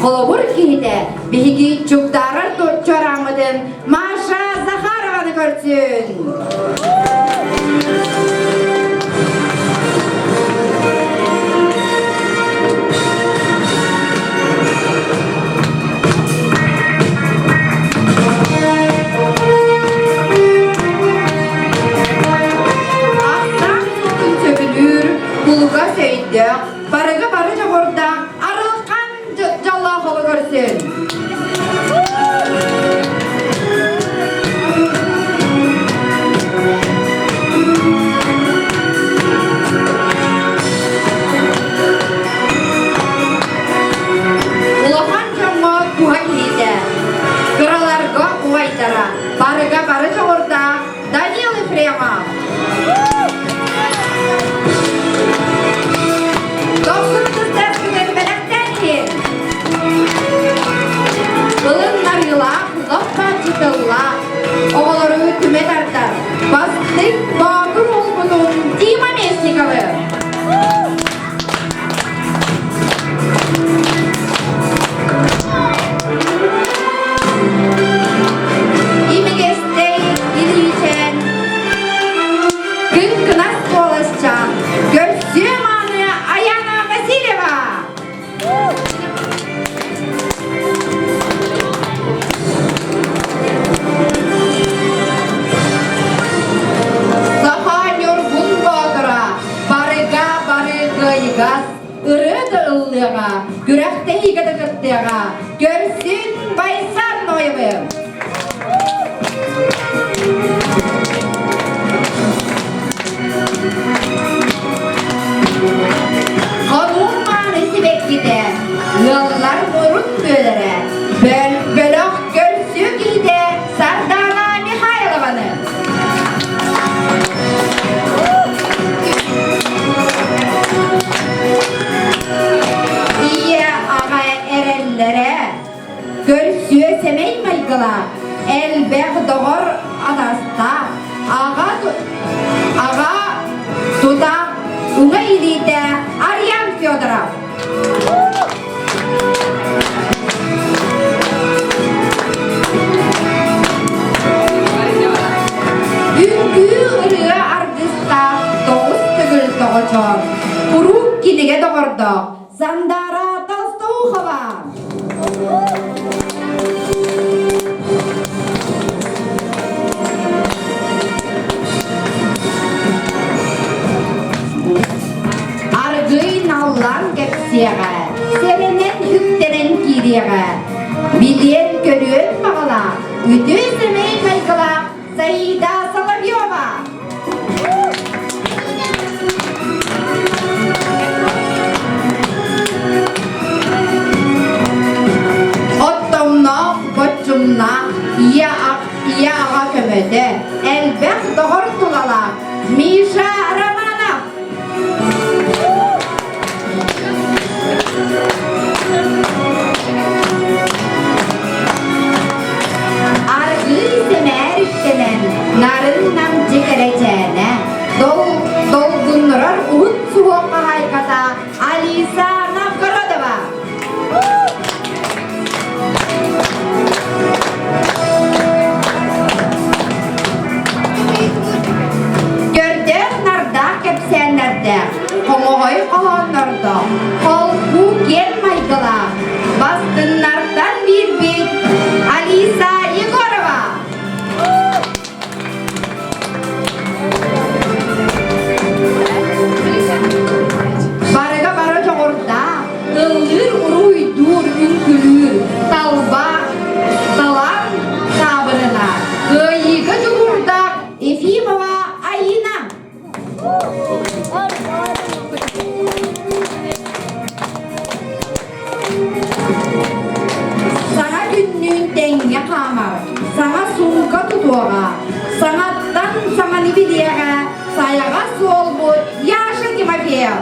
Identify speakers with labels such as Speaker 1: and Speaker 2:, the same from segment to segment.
Speaker 1: Kolobur kihide bihigi çubdarar çoramadın Maşa Zaharovan'ı görsün. Aslan sokun çöbülür, buluga söydü, barıga barıca orada arılkan Jallahu görsün. Ulahan jamma kuha kihide, kıralarga uvaydara, barıga barıca orada Daniel Efrema. Kılınlar yıla, kızakta çıkılla, oğulları tüme tartar. Bastık bağır olgunun Dima Mesnikalı. İmigeste gidiyken, gün kınas dolaşcan, görsüğüm anı Ayana Vasileva. Gürekte higada gıttığa, görsün Baysan oyumu. Kanun manesi beklide, yollar morun bölere, bölok görsü gide, Sardana Mihailova'nı. Görsüye semey maygıla, elbek doğur adasta, ağa tuta, uğa ilide, Aryan Fyodorov. Ünkü ırığı ardista, doğuz tügül doğuçor, kuruk kinige doğurdu, Zandara Tolstoyeva. Үтü семей кайгыла Саида Соловьева. Оттомна, бочумна, ия аға көмөді, әлбәқ доғыр тулала, Миша Романов. Арғы семәр үттемен, нарын нам жекеречәне, долгунрар ұғыт суғоққа хайқата Алиса Новгородова. Görдер нарда кепсәнләрдә, қоңығай қағанларда, қалқу келмайдыла, бастынлардан bir bit Алиса Егорова. Барыға бара жоғырда, ылыр ұруйдур үнкілір, талар табырына, ғайығы жүгірда Ефимова Айына. Саңа күннің тәңге қамар, саңа суңға тұтуға, саңаттан саңаны білеға, саяға сол бұд, Яша Тимофеев.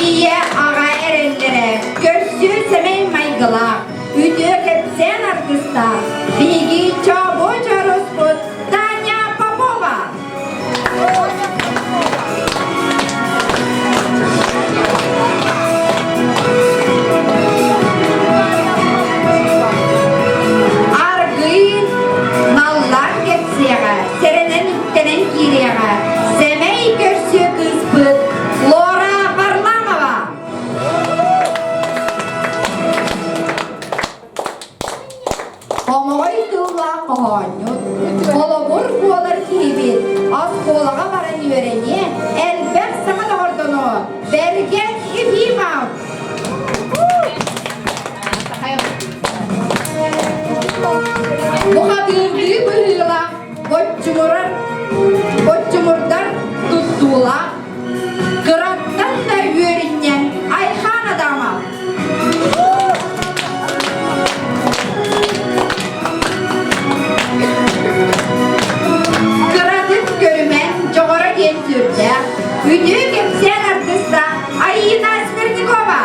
Speaker 1: Ие аға әрелері, көрсі семей майғылақ, үті кәпсен артыста, беги чабо жарыс бұд, Таня Попова. Аргын наллар кепсеға, серенен үттенен киреға, семей көрсі кыз бұд, Лора Варламова. Қомой тұлла қоғанют, қолабыр қолар кейбет, аз қолаға баран өрене, әлбәк саңа дағырдыны, Берген Ефимов. Бұқадырды бұйыла, бөтчімұрдар тұттула, қыраттан да өрінен Айхан адамал. Қыратып көрімен жоғыра кемсүрді, үді кемсен артыста Айына Смирникова.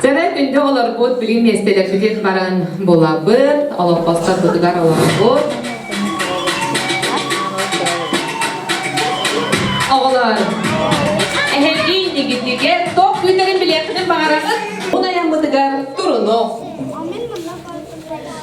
Speaker 2: Жана күндө олар бут билим местелер бүтет баран болабыт, олоппаста будугар олар Оғылар, әхелгейін дегендеге тоқ күндерін білектінің бағарағыз, ұнаян бұтығар тұруну.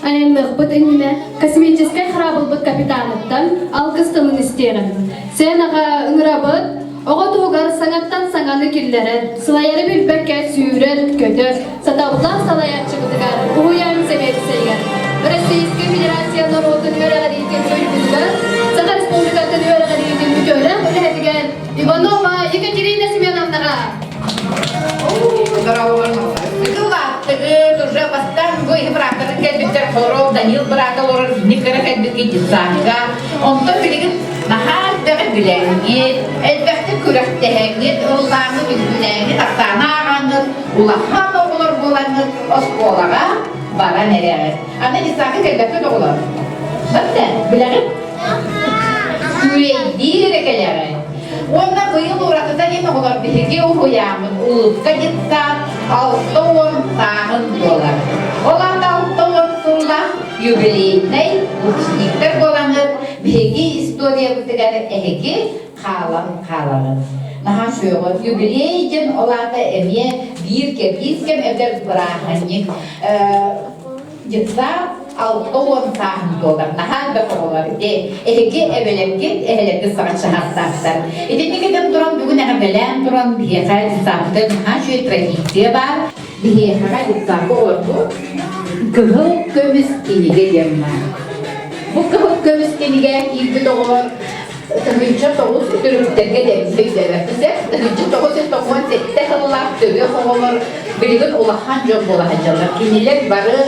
Speaker 3: Аянлық инне косметический храбылбыт капитаныттан алгыстымын истерін. Сен аға ыңырабыт, оға туғар саңаттан саңаны келдерін, сылайары білбәкке сүйірін, көтір, сатабылан салаятчы бұтығар, ұғыян себебі сейгер. Российский Федерация народын өрәғі дейген бөлігінігер, Саха Республикатын өрәғі дейген бүтөрі үләдіген Иванова Екатерина Семеновнаға.
Speaker 1: Ты уже поставил твой брат, это Хоров, Данил брат, Лорен, Никара, Кедзанга. Он то перегин на хальбер глянет, эльберты курахтегет, уланы билгүләңет, актанағаныр, улахан оғылыр болаңыр, осколаға бара нерегет. Аны дисақы кәлбәті доғылар. Бәтті, біләғет? Күрейдер екелері. Онда быйыл уратыда еме олар бігі ұғыямын, ұлыққа жеттан, алтауын тағын болар. Оланда алтауын сұлда юбилейнай ұлшниктер болаңыр, бігі история бұтығары әйге қалағын. Наға шөғын, юбилейден оларды әме биркем әдер бұрағанник жетса, алтауын тағын болар. Наға да қолар. Әйге әбелемген, әйелерді саған шығастақтар. Еденегеден тұран бүгін әғабелен тұран бейеға дисақты наға жөй традиция бар. Бейеға дисақты орды күгіл көміс кенеге демна. Бұл күгіл көміс кенеге кейді доғыр Тыңгынча тоғыз түріктерге демсейдері. Тыңгынча тоғыз тоғын сетте қылылар төге қоғылыр. Білігін олақан жоқ болаға жалар. Кенелер бары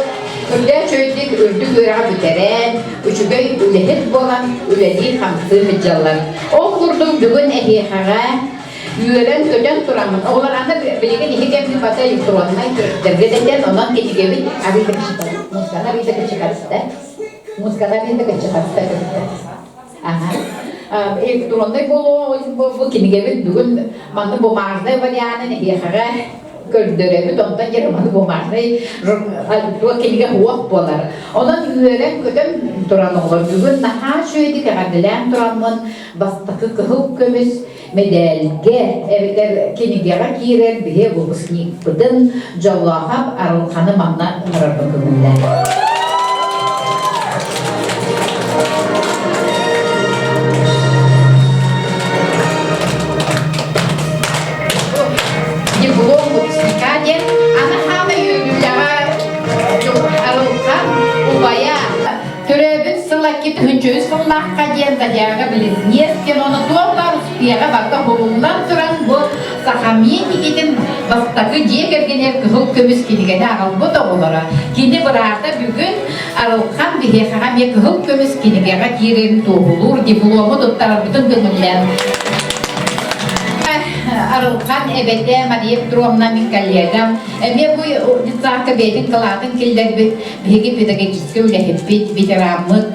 Speaker 1: Күлде чөйдік үрдік өраға бүтерен, үчігөй үлехет болан, үләді қамсы мүджалар. Ол құрдың бүгін әхеқаға үйелен көден тұрамын. Олар аны білеген ехекемні бата юқтуанмай түріктерге дәден, онан кетігебін абиді кішіпады. Музыкана абиді кішіқарысты. Музыкана абиді кішіқарысты. Электрондай болу, бұл кенігебін бүгін манды бұмағыздай варианын әхеқаға Kördüremi ondan yarımanı bomardı. Keniga huak bolar. Ondan üyelen kötüm duran olur. Bugün daha şöydik ağadilen duranın bastakı kıhıp kömüz medelge evler kenigaga kirer bihe bu ısnik bıdın jallahab arılkanı manna ımırardı kımında. Hüncüğü sınlaqqa diyen zadyaga bilin. Esken onu doğrular uspiyaga bakta holundan turan bu sahamiye nikidin bastakı diye gergener kıhıl kömüz kinigene ağal bu da olara. Kini bırarda bugün arılkan bir hekahamiye kıhıl kömüz kinigene girin doğulur, diplomu tuttar bütün gönüller. Arılkan ebede madiyep durumna min kollegam. Eme bu ditsakı bedin kıladın killer begi pedagogический үлехеппет ветеранмыт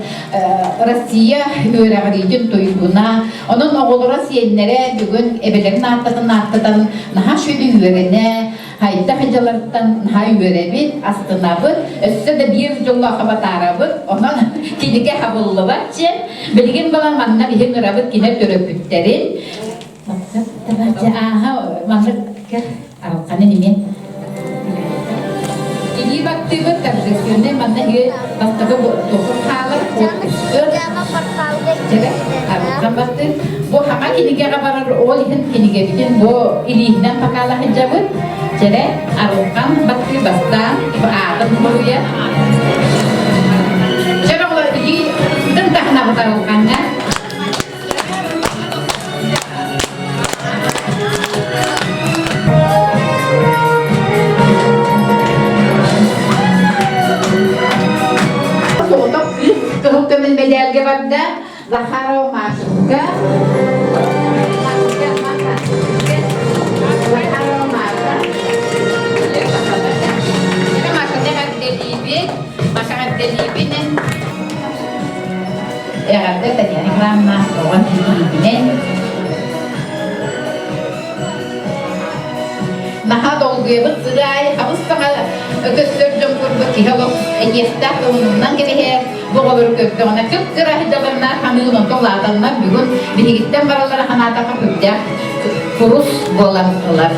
Speaker 1: Россия öğreğidin toyuguna. Onun oğulura siyenlere bugün ebelerin arttadan naha şöyle öğrene hayda hacalardan naha öğrebit astınabıt. Össe de bir jolla kabatarabıt. Onun kinike habıllı batçı. Bilgin balan manna bihin ırabıt kine töröpütterin. Aha, mantık aralkanı nimen. Ini bakti bertransaksinya mana dia pasti ke dokter kalah jadi aralkan bakti bu hama kini kira kabar olihin kini kebikin bu ilihnan pakalah jabut jadi aralkan bakti basta berada dulu ya jadi kalau ini tentang nama aralkannya Kehukuman medalga pada Zaharov masukka Zaharov masa kita maksudnya kan delibit masyarakat delibit Ягарды Татьяна Ивановна оған тиігінен наха долгуебыт сыгай абыстаға өкөстөрдөн курбут кихалок эйестак онунан кебеhe боғобыр көптөңөна көк кырахидаларына ханыгын толладалына бүгүн бихигиттен баралара ханатака көптөк курус болалар.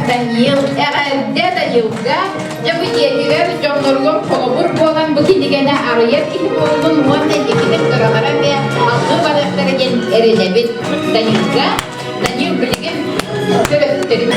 Speaker 1: Даниил, Даниилга, жабы жетигер жонноргон колобур болан бу кинигене арыйып киһи болдун уонна дикидик кыралара бе алты балыктары ген эрелебит Даниилга, Даниил билигин төрөттөрүн.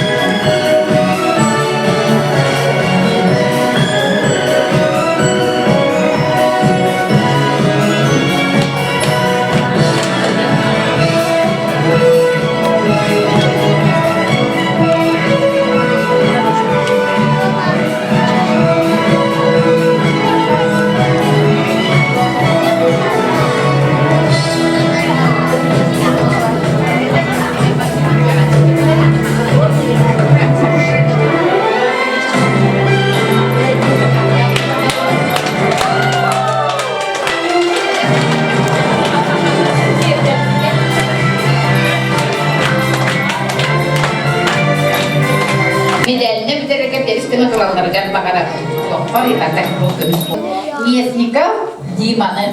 Speaker 1: Местников Диманы.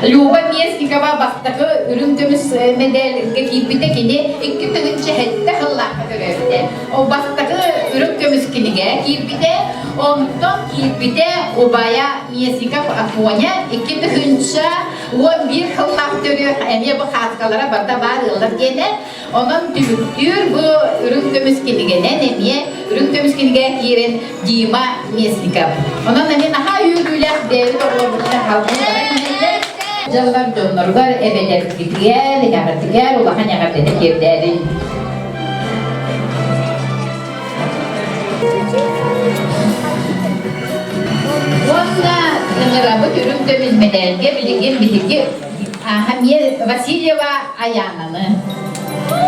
Speaker 1: Люба Местникова бастығы үрімдіміз медалге кейіпіте кені 2-3 хетті қыллаққа көрерді. О бастығы үрімдіміз кенеге кейіпіте, онтон кейіпіте обая Местников Афоня 2-3 11 қыллақ түрі әме бұл қатқалара барда бар ұлдар кені. Onun tübüktür bu үрімдіміз кенегенен әме үрімдіміз кенеге кейрен Дима Местников. Onun әме наға үйгілер дәуі тоғылыбытта қалғылары Жаллар жонноргар эбелердигер, ягартигер, улахан ягартене кирдерин. Онда нымырабы үрімдіміз медалге білеген білігі Хамия Васильева Аянаны.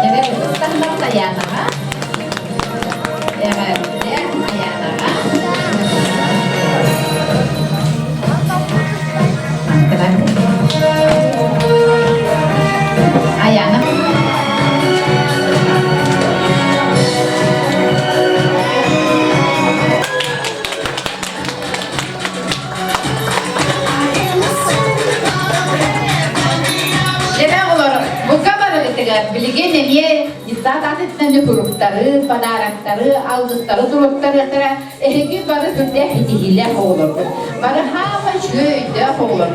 Speaker 1: Егер ұстахмақ Аянаға. Аянаға. Ayana. Bu kabarı bilgen niye İstat etmeli grupları, padarakları, aldıkları grupları, ehli barı türde hediyeler olur. Barı hava şöyle olur.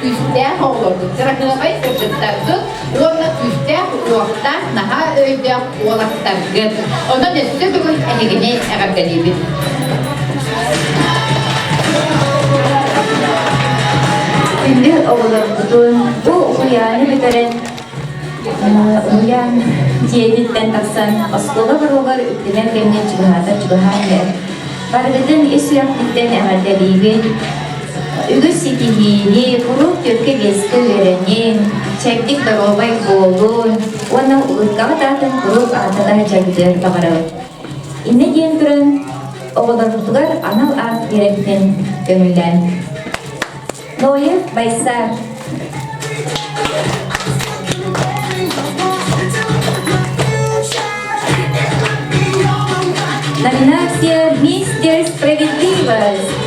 Speaker 1: Üstte olur. Sıraklamay çocuklardı. Ona üstte orta daha öyle olaktardı. Onun üstü bugün ehline ağabeyim.
Speaker 4: Şimdi oğullarımızın bu uyanı biteren uyan diyetitten taksan askola barogar üttenen gemine çıgıhaylar. Bargıdın esüyak bitten ağadeliğin ügü sitihini kuruk türkü geski verenin çektik darobay bolun ona ırkağı dağıtın kuruk adılar çektir bağırır. İnne diyen durun oğullarımızlar anal ağ verekten gömülen. Noyev Baysar. Номинация «Мистер Справедливость».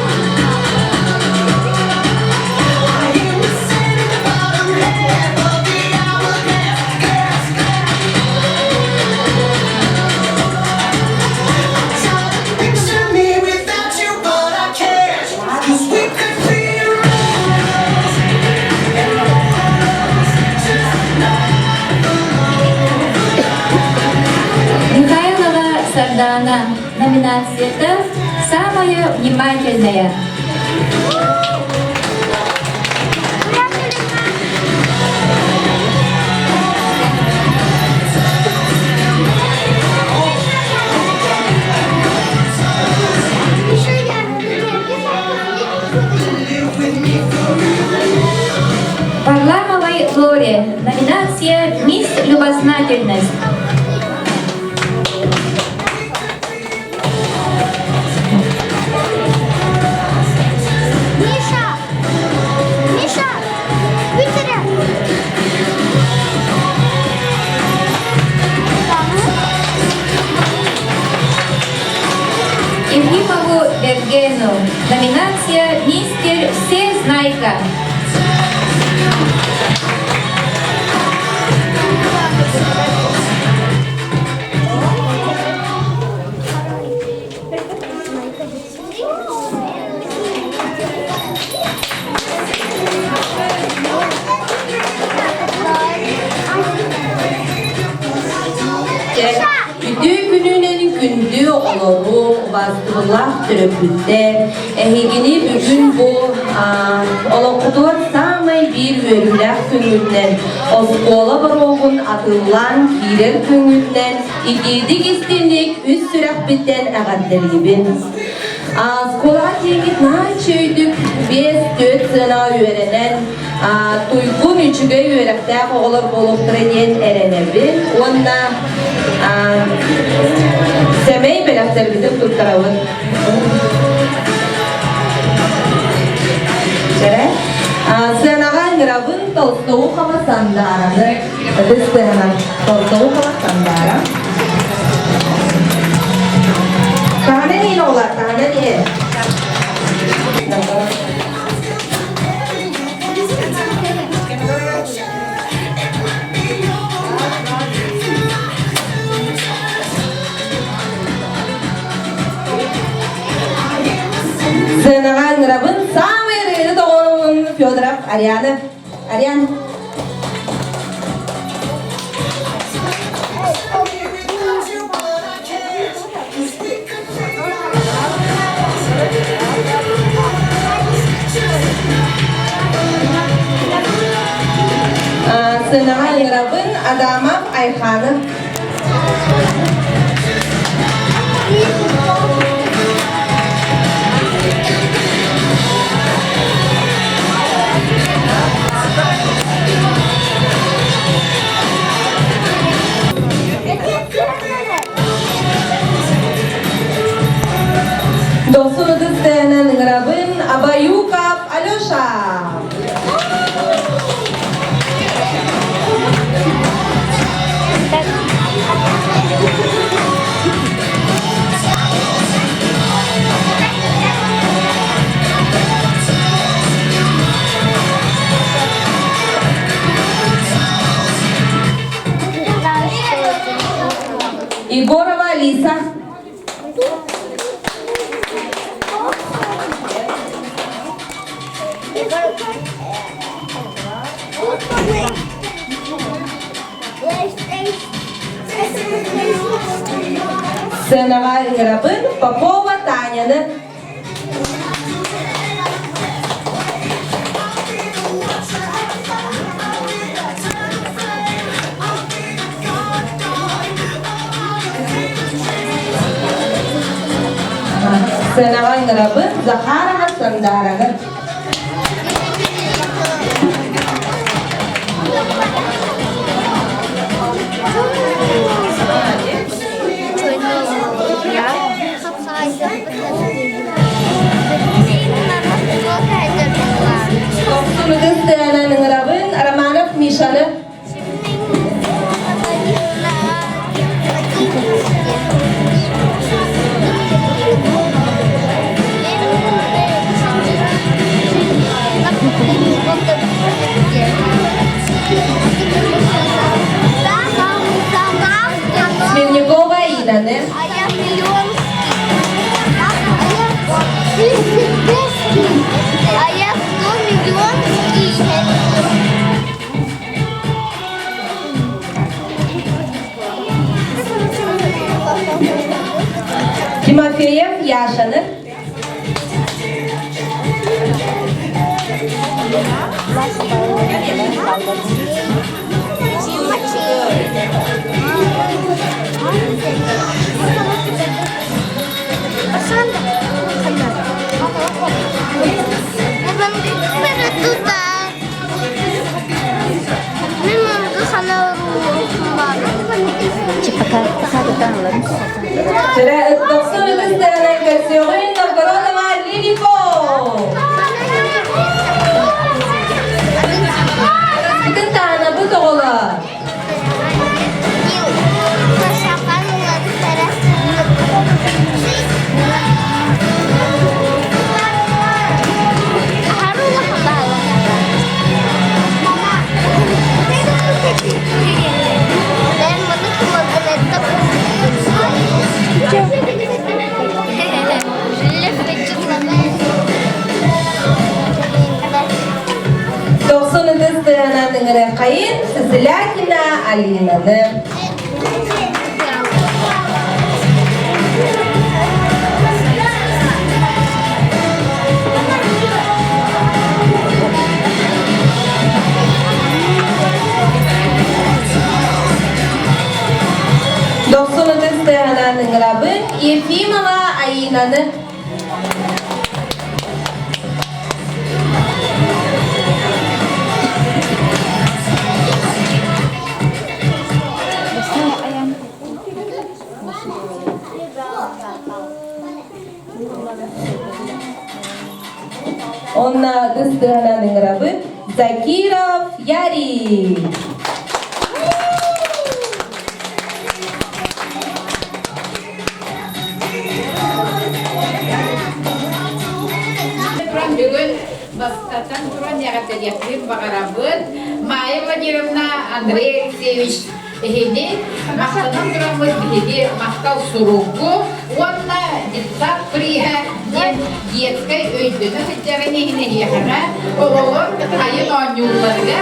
Speaker 4: номинацията «Самая внимательная». Варламовой Лоре. Номинация «Мисс Любознательность».
Speaker 5: Миша, вытери.
Speaker 4: Ефимову Евгену. Номинация «Мистер Всезнайка».
Speaker 6: Kütüğü gününenin kündüğü oloru bastırılak türüpütte ehigini bugün bu olokudur samay bir vörülak küngünden oskola baroğun atılan kirer küngünden ikidik istenik üst sürak bitten ağaddelibin. Skola tegit nahi çöydük 5-4 sena öğrenen tuygun üçüge öğrekte oğlar boluktur eden erenebin. Onda semey belaktar bizim tutturavın. Şere? Senağa ngırabın tolstoğu kama sandaranı. Biz senağa tolstoğu kama sandara. Tahnen iyi olar, tahnen iyi. Senağa ngırabın sağ yeri doğruluğun Fyodorov Ariana. Ariana. Senağa ngırabın Adamov Ayhan'ı. Dostunu dizlenen ngırabın Abayukov Alyosha. Igorova Lisa. Senağa ngırabın Popova Tanya'nı. Senağa ngırabın Zahara Sandaran'ı. Dostunu dizlenen ngırabın Aramanov Mishan'ı. Тимофеев Яшаныр. Será 90 de la versión Novgorod Lilipo. Bütün tane bu doğulu. Kayın Sıslakina Alina'dır. Doksanıncı sıranın rabın Yefimova Ayina'dır. Onna Gıstığana'nın rabı Zakirov Yari.
Speaker 1: Бүгін бастатан тұран яғатарияқлы бағарабын Майя Владимировна Андрей Алексеевич Эхене мақтанан тұрамыз бігеге мақтал сұруғы онна детсат приға детскай өйдіні күттеріне хіне яғыға олығыр қайын оңюларға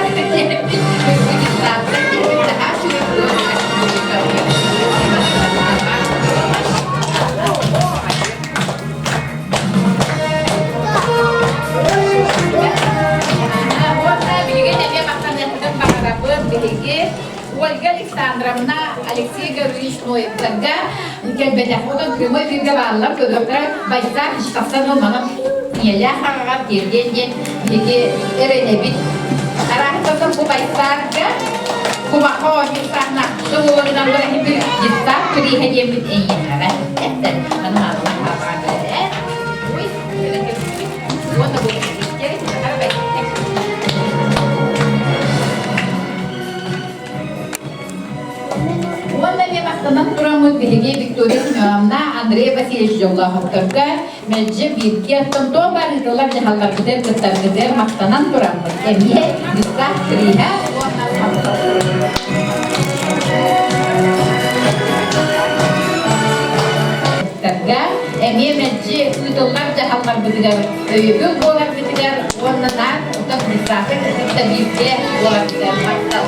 Speaker 1: Ольга Александровна, Алексей Гаврилович Ноевцага, Кельбедяходон прямой виргавалла, көдөктөр байсак штафтан олманын неля хагага терден биги эренебит. Арахтан бу байсакка кумако нисахна шуулугунан бери бир дистак приходемит эйенара. Эттен ана Аллах хабарда. Ой, вот бу Мақтанан тұрамыз біліге Виктория Семеновна Андрей Васильевич Жоллаховтарға мәлжі бірге тонтон бар ұзылар жағалар күдер күттар күдер мақтанан тұрамыз. Әмие Гүстав Криха әмие мәлжі ұзылар жағалар күдер өйгіл болар күдер онынан ұтын Гүставы күтті бірге болар күдер мақтал.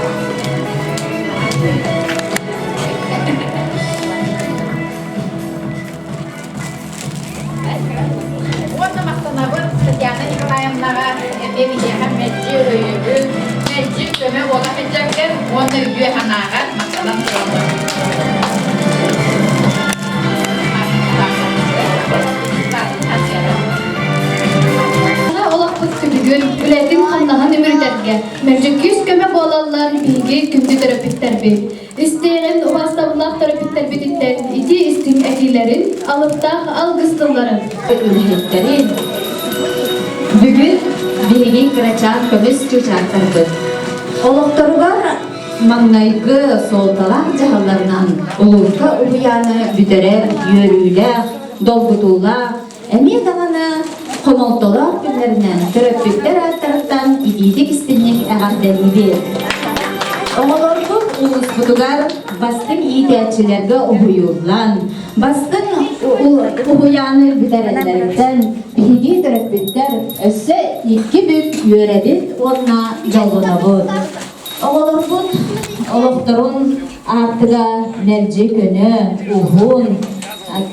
Speaker 1: Татьяна Николаевнаға әмемеге мәтжі өйігін, мәтжі көмі ола мәтжәктен, оны үйе ханаған мақтанан тұрамыз.
Speaker 3: Олақпыз күлігін, үләтін қандаған өмірдерге, мәжік 100 көмі болалар бейге күнді терапевттер бей. İsteyen ulaştırılan terapistler bitinden iti istim etilerin, alıptağ algıstılların.
Speaker 7: Ücretlerin bugün birinin kıraçan kömüz çocuğaktırdı. Oluktarular mağnaygı soltalar cahallarından ulurka uyanı bütere yörüyle, dolgutular, emir dağını konoltolar günlerinden terapistler taraftan ididik istinlik ağırdenlidir. Oğulorgun ulus butugar bastın ihtiyaççılarga uhuyulan, bastın uhuyanı bilerenlerden bihigi terapistler össe iki büyük yöredit ona yolunabır. Oğulorgun olukturun artıga nerci könü, uhun,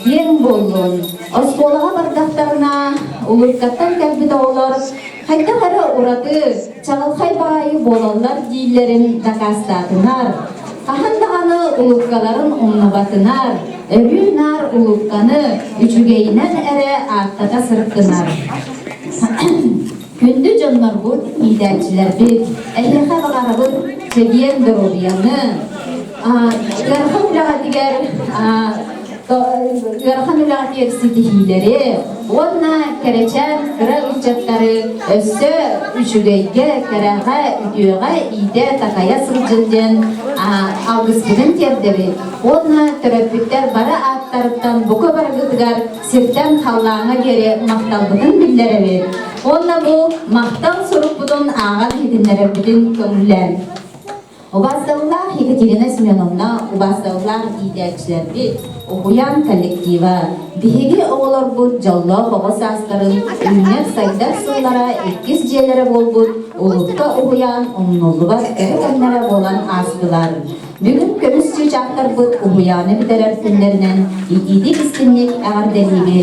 Speaker 7: кең болуын, осколаға бардақтарына улыркаттан кәлбіді олар, қайта қара ұраты, чағылқай бағайы болалар дейлерін дақастатынар. Қахандағаны улыркаларын омнабатынар, өрінар улырканы үчігейінен әрі ақтата сырықтынар. Күнді жанлар бұл идәкчілер бет, әйеқа бағары бұл чегиен дұрубияны, Гархан үлаға тегер сетихилері, онна кәречен кіра ұчаттары өссі үшігейге кәраға үдеуға иде тақая сылжылден алғыспыдың тердері. Онна түрәппіктер бара аттарыптан бұқы барғыдығар сертен қаллаңа кере мақталбыдың білдері бет. Онна бұл мақтал сұрып бұдың ағал едінері бұдың көңілен. Убаздаллах Екатерина Семеновна, убаздаллах идәкчілерді, оқуян коллектива, бігеге оғылар бұд жалла қоғыс астарын, үйінер сайдар сыллара еккіз желері бол бұд, ұлықта оқуян ұмнолы бар әрекәнлері болан астылар. Бүгін көмісші жақтар бұд оқуяны бітәрер күндерінен, итидік істіннек әғар дәлеге.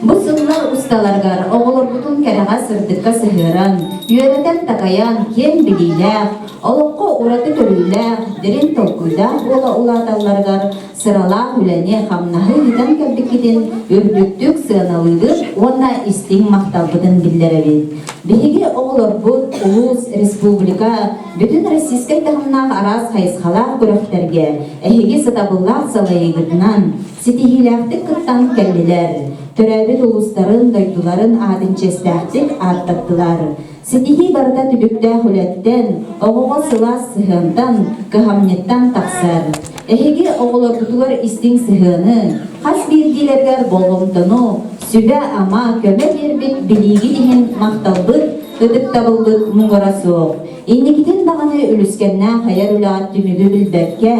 Speaker 7: Бұл сыллар ұсталарғар, оғылар бұтын кәреға сырдыққа сығыран, үйеретін тақаян, кен білейләқ, олыққы ұраты төліләқ, дерін толқуйдақ ола ұлаталарғар, сыралақ үләне қамнағы үйден кәбдікеден өрдіктік сығаналығыр, онна істің мақталбыдың білдерәбет. Беге оғылар бұд, ұлыс, республика, бүтін российскай тағымнақ арас қайысқалақ көріқтерге, әйге сатабыллақ салайығырынан, сетихиләқтік қыттан кәлілер. Төрәбет ұлыстарын, дойдуларын адынчестәқтік арттаттылар. Сетихи барда түбікті хүләттен, оғыға сылас сығынтан, кығамнеттан тақсар. Әйге оғылар тұтылар істің сығыны, қас берділергер болғымтыну, сүбә ама көмә бербет білігі деген мақталбыт, ұдып табылбыт мұңғара соқ. Иннекітен бағаны үліскенна қаяр үлағат түмігі білбәкке,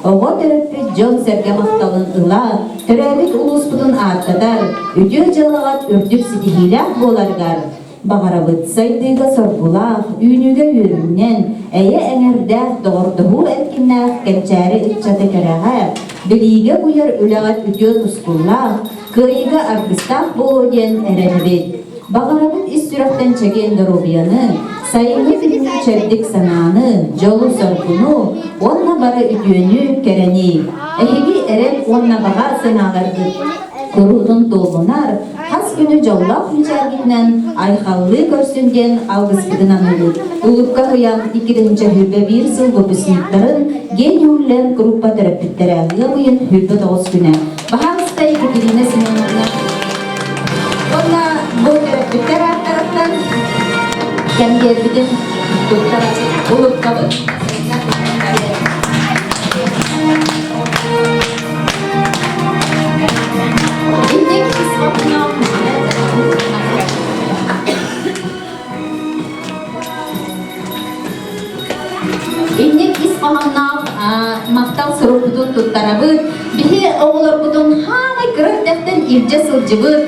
Speaker 7: оға төрөппет жон сәрге мақталын ұла, төрәбет ұлыспыдың аттадар, үдеу жалағат үрдік сетихиләк боларғар. Бағарабыт сайдыға сорбулақ, үйінуге өріннен, әйе әңердәқ доғырдығы әткіннәқ кәнчәрі үтчаты кәрәға, біліге бұйыр үлағат үдеу тұскуллақ, күйігі арғыстақ болу ден әрәнібет. Бағарабыт іс сүрақтан чәген дұрубияны, сайыны білімі чәрдік сананы, жолу сорбуну, онна бары үдеуіні кәрәні, әйеге әрәл онна бағар санағарды. Құрудың толғынар, қас күні жаулақ мүчәргіннен айқаллы көрсінден алғыспыдынан ұлып. Ұлыпқа қиян 2021 сыл бұпысынықтарын ген үллен группа терапевттері ағыға бұйын хүлбі 9 күні. Бағалыстай Екатерина Семеновна. Онна бұл терапевттер ақтарақтан кәмгербідің ұлыпқа бұд. Иннек исқағаннақ мақтал сұрып бұдың тұттарабыд, бігі оғылар бұдың ханы кіріктәқтен ирже сылжыбыд,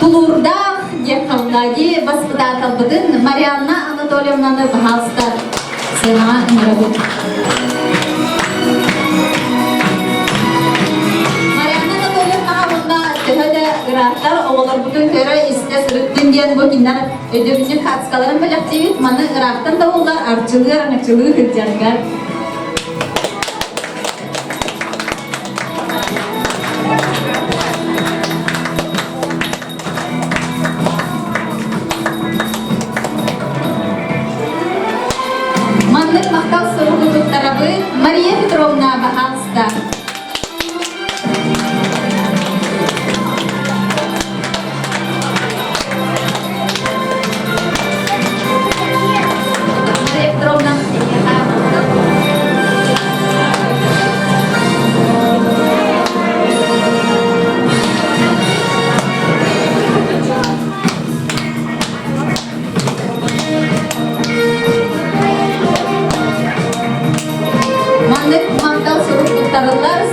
Speaker 7: тұлурдақ дек баспыда аталбыдың Марианна Анатольевнаны бағалыстар сенаға үңірабыд. Грақтар оғылар бұтын көрі істе сүріттен ден бұкиндар өдігінен қатысқаларын біліп дейбет, маны Грақтан да олар арчылығы, аңычылығы күрдергер. Манлық мақтал сұрығы бұттарабы Мария Петровна бағалыста.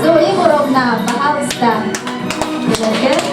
Speaker 7: Зоя Горовна, пожалуйста. Зоя Горовна.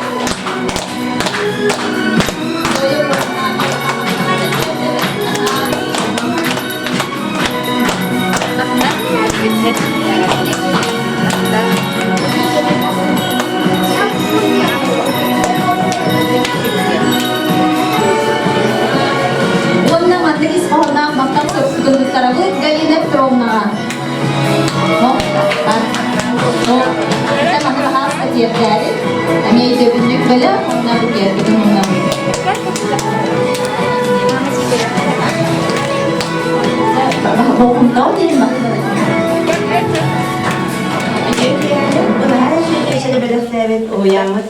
Speaker 7: Ne diyeyim bak.
Speaker 8: Bunu her şey içine böyle sevip uyanmak,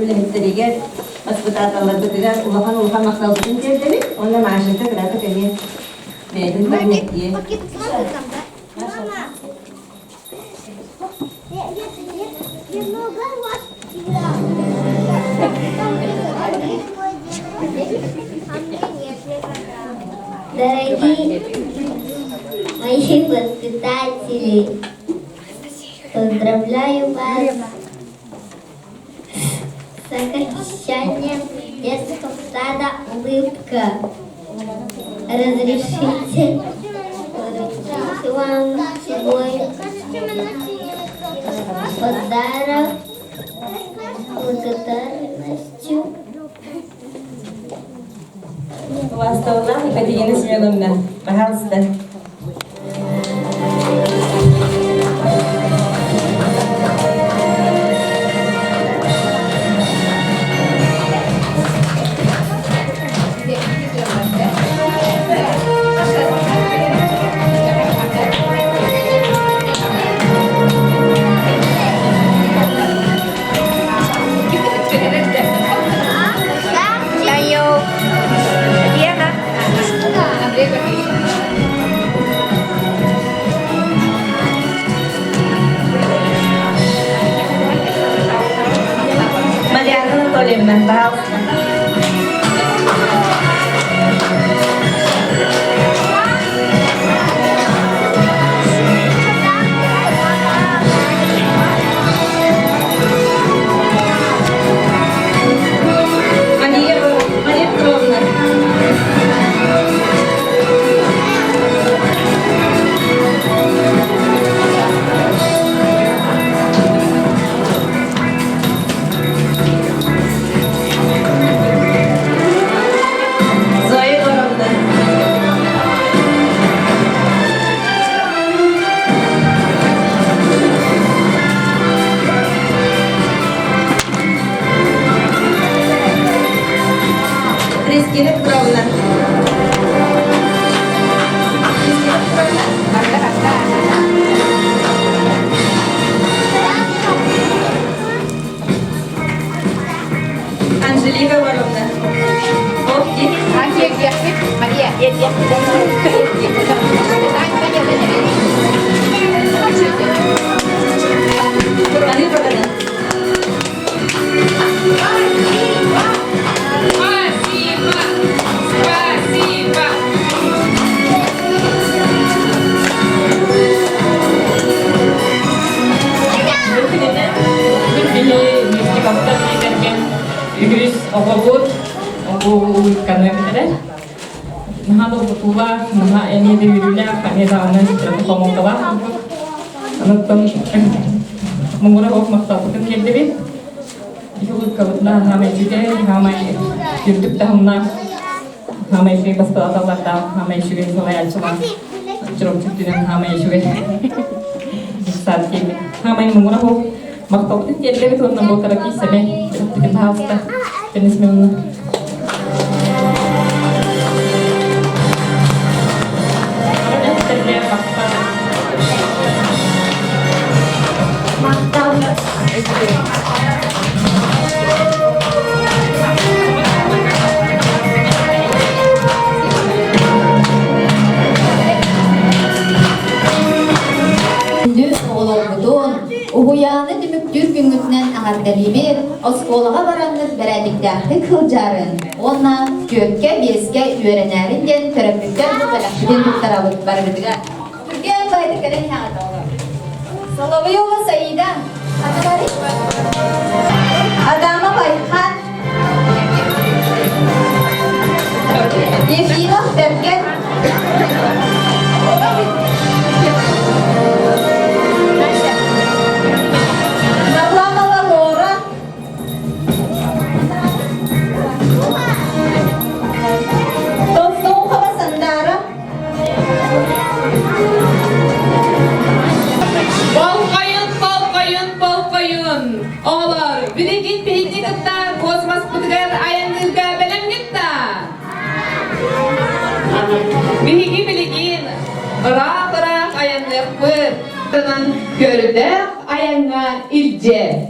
Speaker 8: ülettiriger, asbıtatalar bitirer, ulakan maksalısın diye onunla maaşlıkta biraz da beni neydin ben ne diye.
Speaker 5: Мама. Я много вас
Speaker 9: Дорогие мои воспитатели, поздравляю вас с окончанием детского сада «Улыбка». Разрешите вручить вам свой подарок благодарностью.
Speaker 6: Вастауна, Екатерина Семеновна, пожалуйста. Mariana Anatольевна, пожалуйста. Мария Петровна. Зоя Егоровна. Кристина Петровна. Анжелика Воровна. Овки. Мария Павловна.
Speaker 2: Игрис оғылғыт, оғы канемдері. Нахады бұтула, наха әнеді үйрілі, қанеді аңын житраты қомыңдыла. Анықтың мұңғыра оқ мақталықын келді бет. Игі қабытна хамай жүге, хамай жүрдік тағымна, хамай жүге баспалаталарда, хамай жүге солай әлчіла. Жүріп жүктінен хамай жүге. Сәт келді. Хамай мұңғыра оқ мақталықын келді бет, онынан болтара кейсеме. Жүріптіген тағылықта. Денис Милна.
Speaker 7: Уянı dümüktür güngütünen ağardalibi, oskolağa baranlık beredikdahı kılcarın. Ona gökke, beske, öğrenerinden töröpükler bu belakçıdan tuttaralık barıdıga. Türkiye'nin baydıkların yağdı olur. Salavi yola sayıda. Adı Adama Bayhan. Yeşilak derken.
Speaker 2: Oğlar, bilegin pehitli kıtlar, kosmos pıtıgar ayangızga belem gitta.
Speaker 1: Irak ayanlık bir. Tının körüdek ayanga ilce.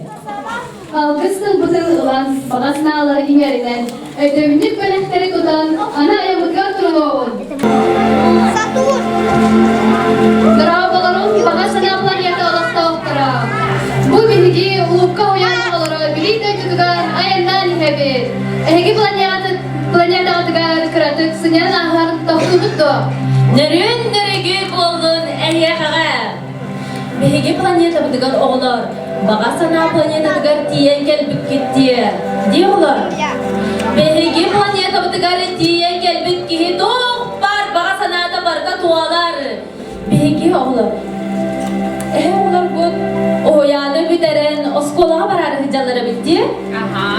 Speaker 3: Algısın bıtıl olan bana sınavları inerinden ödevini bölekteri tutan ana ayamıklar turuluğun. Dravaların bana sınavlar yerde olakta oktura. Bu bilgi ulupka uyanmaları biliyde tutugan ayandan ihebir. Ehegi planeta atıgar kıratık sınyan ahar tohtubuttu.
Speaker 2: Nörün nörügü buldun ehyeğe. Behegi planeta budugar oğlar. Bağa sana planeta budugar tiyen gelbik gitti. Diyorlar. Behegi planeta budugar tiyen gelbik gitti. Doğ bar bağa sana da barga tuğalar. Behegi oğlar. Oğlar bu oyalı biteren oskolağa barar hıcaları bitti.
Speaker 1: Aha.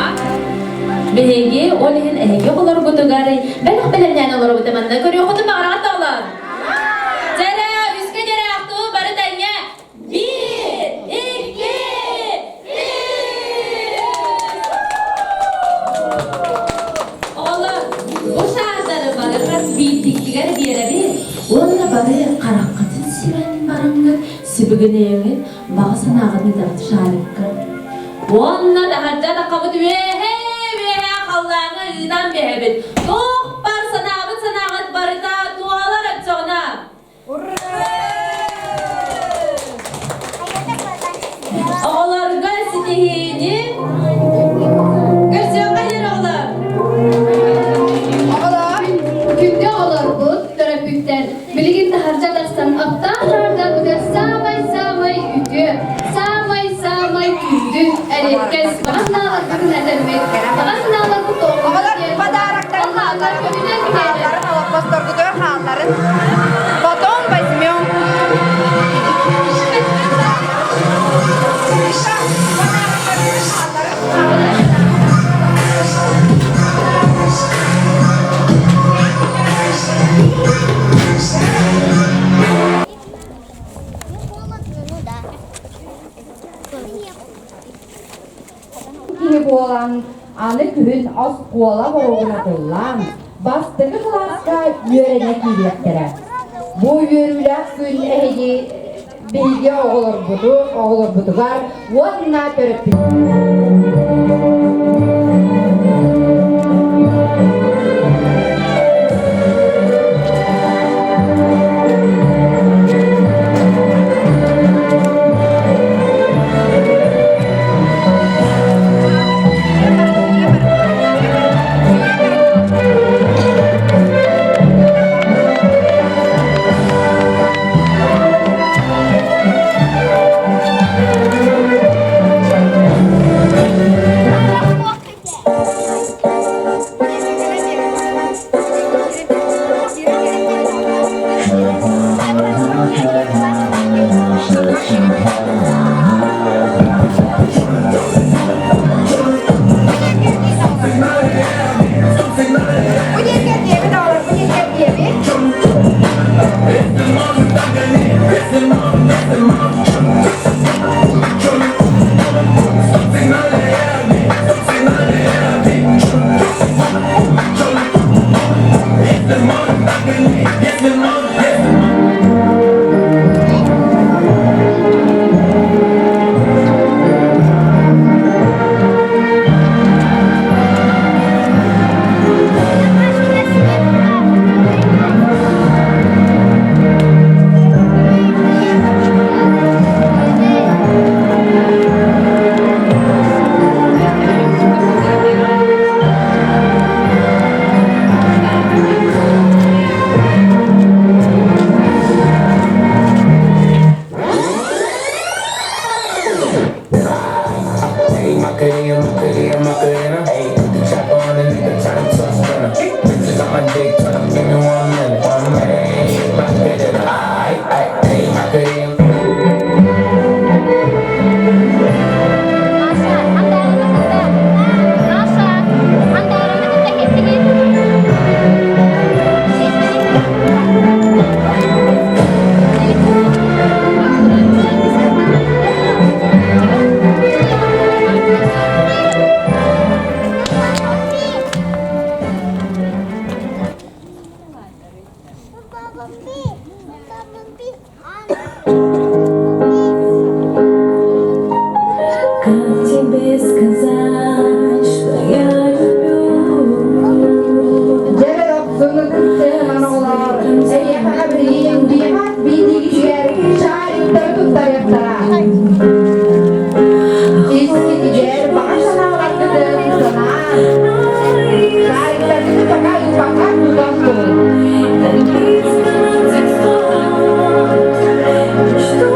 Speaker 2: Behegi olihin ehegi oğlar budugar. Ben akbelen oğlar butamanda görüyor kutu mağarat oğlar. Zara üskü jere aktu barı danya. 1, 2, 3. Oğlar bu şartları barı bildikiler bir yere bir. Onunla barı karakatın siren barındır. Sibigini bağısan ağını da şarikka. Onunla da hacca da kabut vehe Allah'ına inan behebit. Doğ bar sanağıt barı da dualar atacağına. Oğlar gazetehini Görsün kayır oğlar.
Speaker 3: Günde olur bu terapütten. Bilgin de harcalarsan aptal harda bu da samay üdü. Samay üdü. Kes bana adını neden ver. Bana sınavlar bu doğru.
Speaker 6: Padaraklarını
Speaker 3: Allah kötüden gidelim.
Speaker 6: halların. Потом возьмем.
Speaker 7: Kimi boğulan anı kühün az kuala boğuna kullan. Bastığı klaska yörene kiylettirer. Bu yörüler gün ehegi bilgi oğulur budugar. Vodna törüp
Speaker 10: Как тебе сказать, что я люблю?
Speaker 6: Jere doksunun sehman olar. Eye habriyem bihat bidi şer şari tutar yaptara. İski diğer başına vardı sana. Şari tabii fakat
Speaker 10: And it's not so far. Что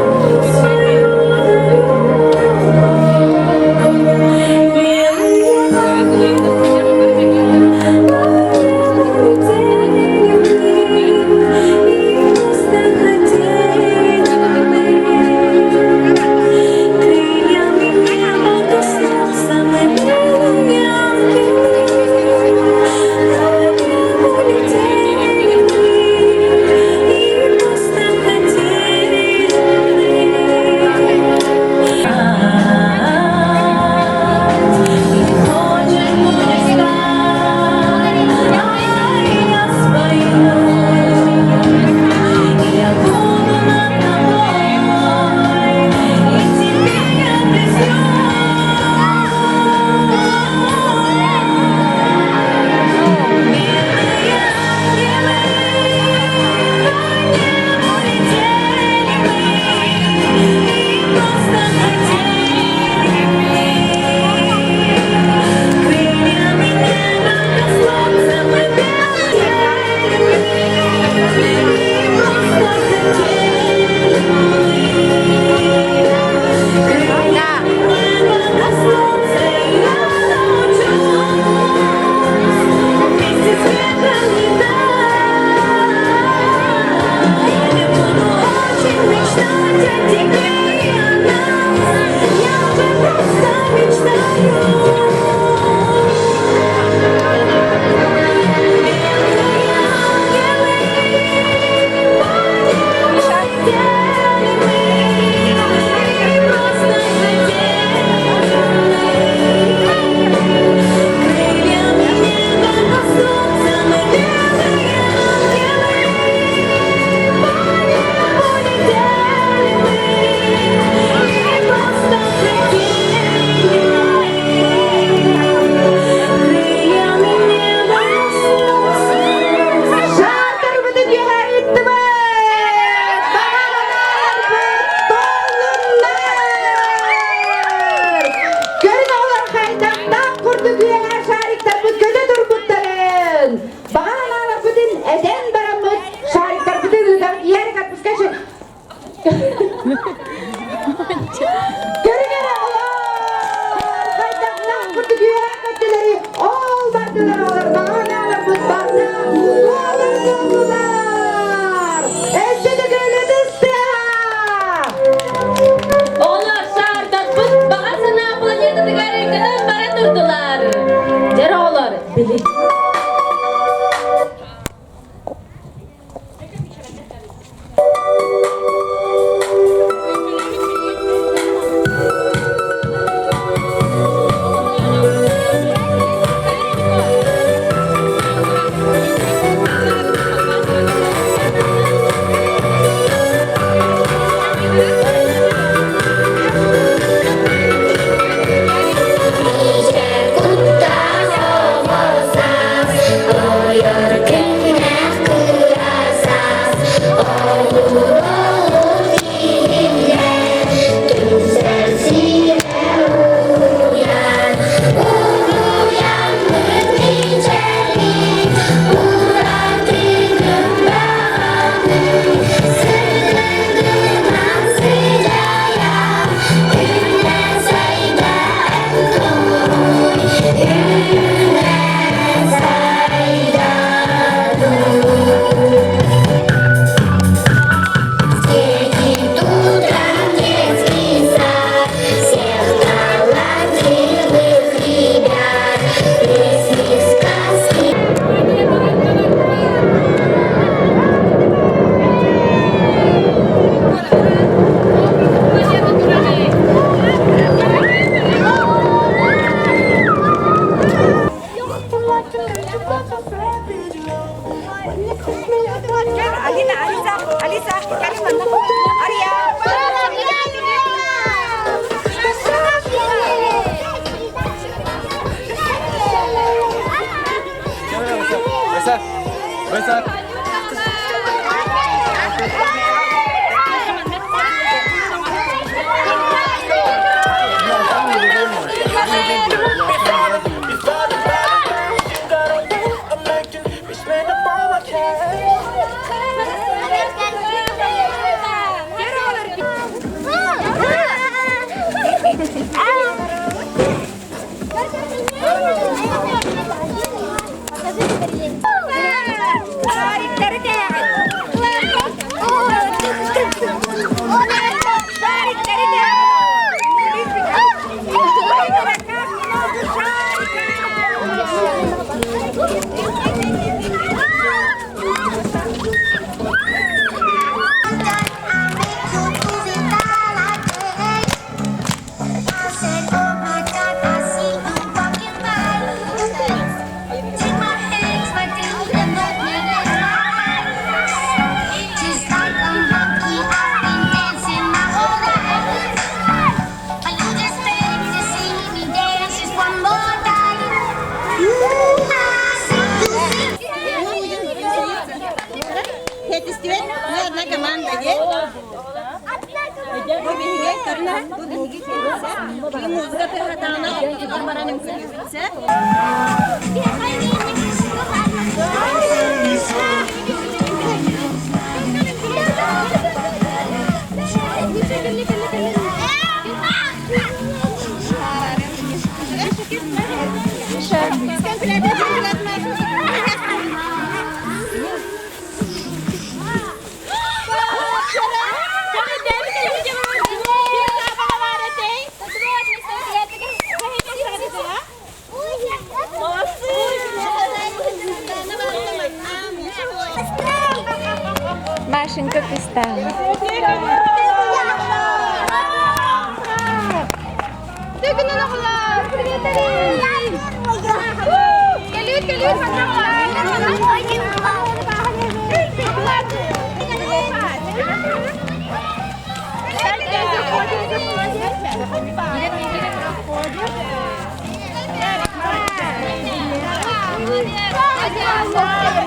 Speaker 4: Машенька пристала.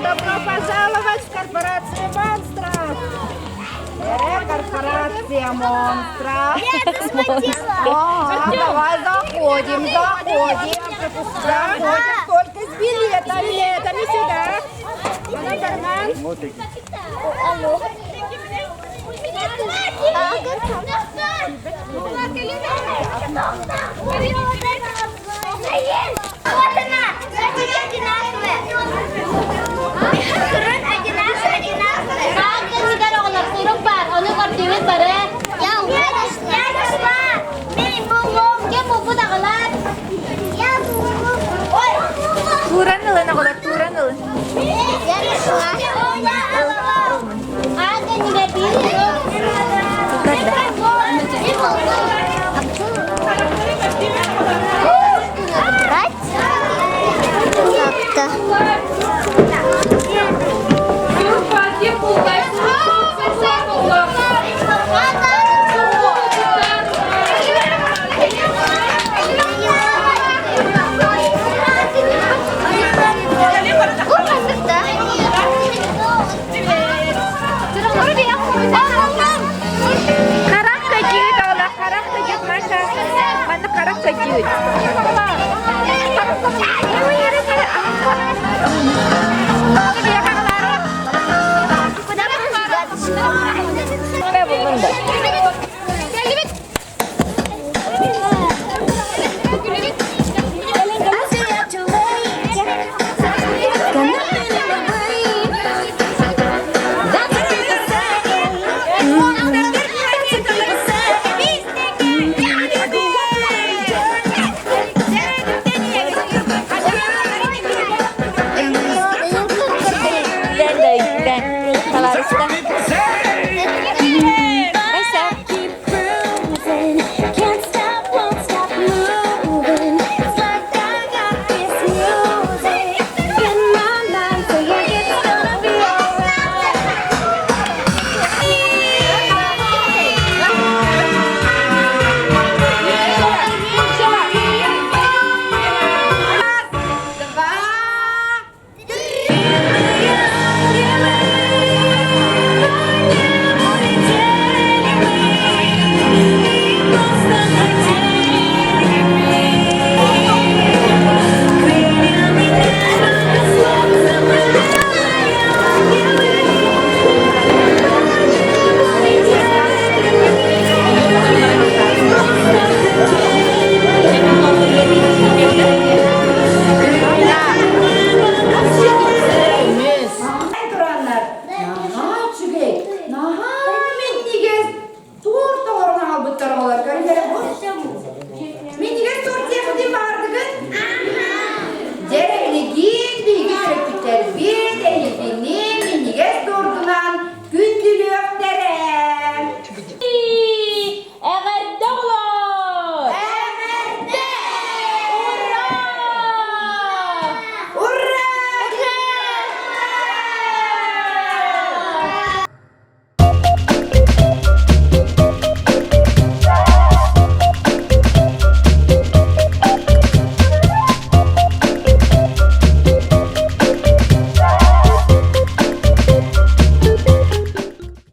Speaker 5: Добро пожаловать в корпорацию монстров! Корпорация монстров! Давай заходим. Заходим только с билетами сюда. На карман.
Speaker 9: Вот она! Смотрите, одинаковая! Турun одинаковая! Как не дорога, турun бар, onu көрдіңіз бары? Я нашла! Мен бұлым! Кем бұл дағылар? Я бұлым! Ой!
Speaker 4: Туранылы нағылар, туранылы.
Speaker 9: Я нашла! Ага, не бердіңіз?
Speaker 4: Kaya